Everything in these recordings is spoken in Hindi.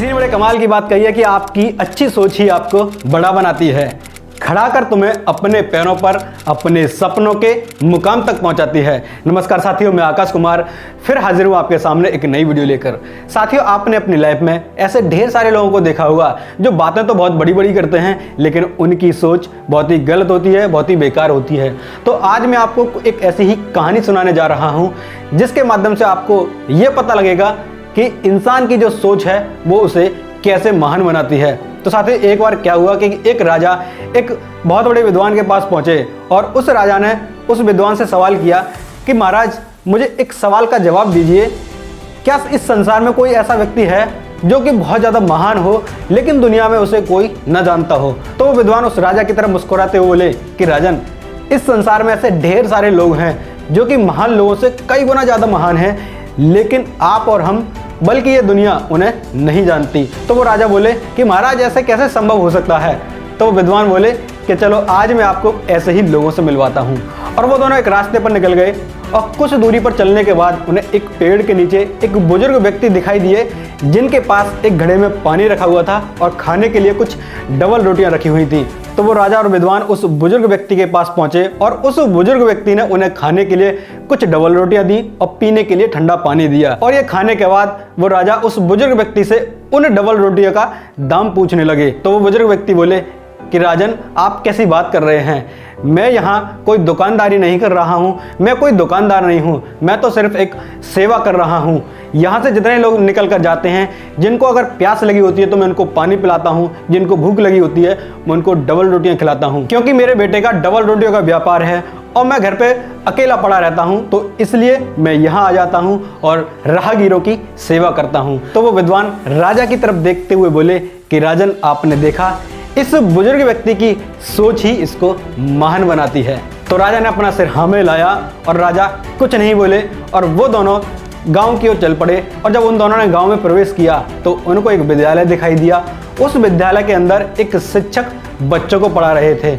किसी ने बड़े कमाल की बात कही है कि आपकी अच्छी सोच ही आपको बड़ा बनाती है, खड़ा कर तुम्हें अपने पैरों पर अपने सपनों के मुकाम तक पहुंचाती है। नमस्कार साथियों, मैं आकाश कुमार फिर हाजिर हूं आपके सामने एक नई वीडियो लेकर। साथियों, आपने अपनी लाइफ में ऐसे ढेर सारे लोगों को देखा होगा जो बातें तो बहुत बड़ी बड़ी करते हैं लेकिन उनकी सोच बहुत ही गलत होती है, बहुत ही बेकार होती है। तो आज मैं आपको एक ऐसी ही कहानी सुनाने जा रहा हूँ जिसके माध्यम से आपको ये पता लगेगा कि इंसान की जो सोच है वो उसे कैसे महान बनाती है। तो साथियों, एक बार क्या हुआ कि एक राजा एक बहुत बड़े विद्वान के पास पहुंचे और उस राजा ने उस विद्वान से सवाल किया कि महाराज, मुझे एक सवाल का जवाब दीजिए, क्या इस संसार में कोई ऐसा व्यक्ति है जो कि बहुत ज़्यादा महान हो लेकिन दुनिया में उसे कोई न जानता हो। तो वो विद्वान उस राजा की तरफ मुस्कुराते हुए बोले कि राजन, इस संसार में ऐसे ढेर सारे लोग हैं जो कि महान लोगों से कई गुना ज़्यादा महान हैं, लेकिन आप और हम, बल्कि ये दुनिया उन्हें नहीं जानती। तो वो राजा बोले कि महाराज, ऐसे कैसे संभव हो सकता है। तो वो विद्वान बोले कि चलो आज मैं आपको ऐसे ही लोगों से मिलवाता हूँ। और वो दोनों एक रास्ते पर निकल गए और कुछ दूरी पर चलने के बाद उन्हें एक पेड़ के नीचे एक बुजुर्ग व्यक्ति दिखाई दिए जिनके पास एक घड़े में पानी रखा हुआ था और खाने के लिए कुछ डबल रोटियां रखी हुई थी। तो वो राजा और विद्वान उस बुजुर्ग व्यक्ति के पास पहुंचे और उस बुजुर्ग व्यक्ति ने उन्हें खाने के लिए कुछ डबल रोटियां दी और पीने के लिए ठंडा पानी दिया। और ये खाने के बाद वो राजा उस बुजुर्ग व्यक्ति से उन डबल रोटियों का दाम पूछने लगे। तो वो बुजुर्ग व्यक्ति बोले कि राजन, आप कैसी बात कर रहे हैं, मैं यहाँ कोई दुकानदारी नहीं कर रहा हूँ, मैं कोई दुकानदार नहीं हूँ, मैं तो सिर्फ एक सेवा कर रहा हूँ। यहाँ से जितने लोग निकल कर जाते हैं, जिनको अगर प्यास लगी होती है तो मैं उनको पानी पिलाता हूँ, जिनको भूख लगी होती है मैं उनको डबल रोटियाँ खिलाता हूँ। क्योंकि मेरे बेटे का डबल रोटियों का व्यापार है और मैं घर पे अकेला पड़ा रहता हूँ, तो इसलिए मैं यहाँ आ जाता हूँ और राहगीरों की सेवा करता हूँ। तो वो विद्वान राजा की तरफ देखते हुए बोले कि राजन, आपने देखा, इस बुजुर्ग व्यक्ति की सोच ही इसको महान बनाती है। तो राजा ने अपना सिर हाँ में लाया और राजा कुछ नहीं बोले और वो दोनों गांव की ओर चल पड़े। और जब उन दोनों ने गांव में प्रवेश किया तो उनको एक विद्यालय दिखाई दिया। उस विद्यालय के अंदर एक शिक्षक बच्चों को पढ़ा रहे थे।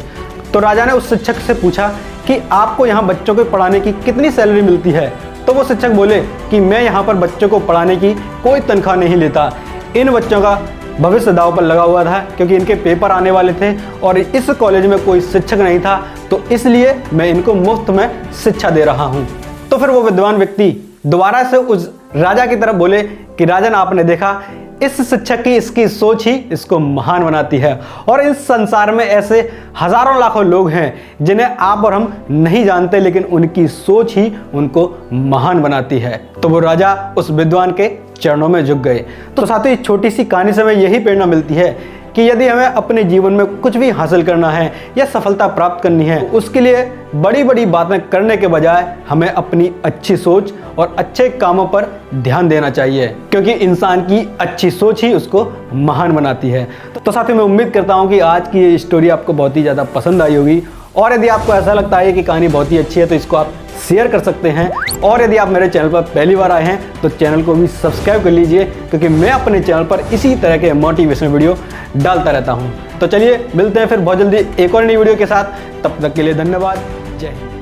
तो राजा ने उस शिक्षक से पूछा कि आपको यहाँ बच्चों को पढ़ाने की कितनी सैलरी मिलती है। तो वो शिक्षक बोले कि मैं यहाँ पर बच्चों को पढ़ाने की कोई तनख्वाह नहीं लेता, इन बच्चों का भविष्य दांव पर लगा हुआ था क्योंकि इनके पेपर आने वाले थे और इस कॉलेज में कोई शिक्षक नहीं था, तो इसलिए मैं इनको मुफ्त में शिक्षा दे रहा हूँ। तो फिर वो विद्वान व्यक्ति दोबारा से उस राजा की तरफ बोले कि राजन, आपने देखा, इस शिक्षक की इसकी सोच ही इसको महान बनाती है और इस संसार में ऐसे हजारों लाखों लोग हैं जिन्हें आप और हम नहीं जानते, लेकिन उनकी सोच ही उनको महान बनाती है। तो वो राजा उस विद्वान के चरणों में झुक गए। तो साथ ही छोटी सी कहानी से हमें यही प्रेरणा मिलती है कि यदि हमें अपने जीवन में कुछ भी हासिल करना है या सफलता प्राप्त करनी है, उसके लिए बड़ी बड़ी बातें करने के बजाय हमें अपनी अच्छी सोच और अच्छे कामों पर ध्यान देना चाहिए, क्योंकि इंसान की अच्छी सोच ही उसको महान बनाती है। तो साथियों, मैं उम्मीद करता हूँ कि आज की ये स्टोरी आपको बहुत ही ज़्यादा पसंद आई होगी और यदि आपको ऐसा लगता है कि कहानी बहुत ही अच्छी है तो इसको आप शेयर कर सकते हैं। और यदि आप मेरे चैनल पर पहली बार आए हैं तो चैनल को भी सब्सक्राइब कर लीजिए, क्योंकि मैं अपने चैनल पर इसी तरह के मोटिवेशनल वीडियो डालता रहता हूं। तो चलिए मिलते हैं फिर बहुत जल्दी एक और नई वीडियो के साथ। तब तक के लिए धन्यवाद। जय हिंद।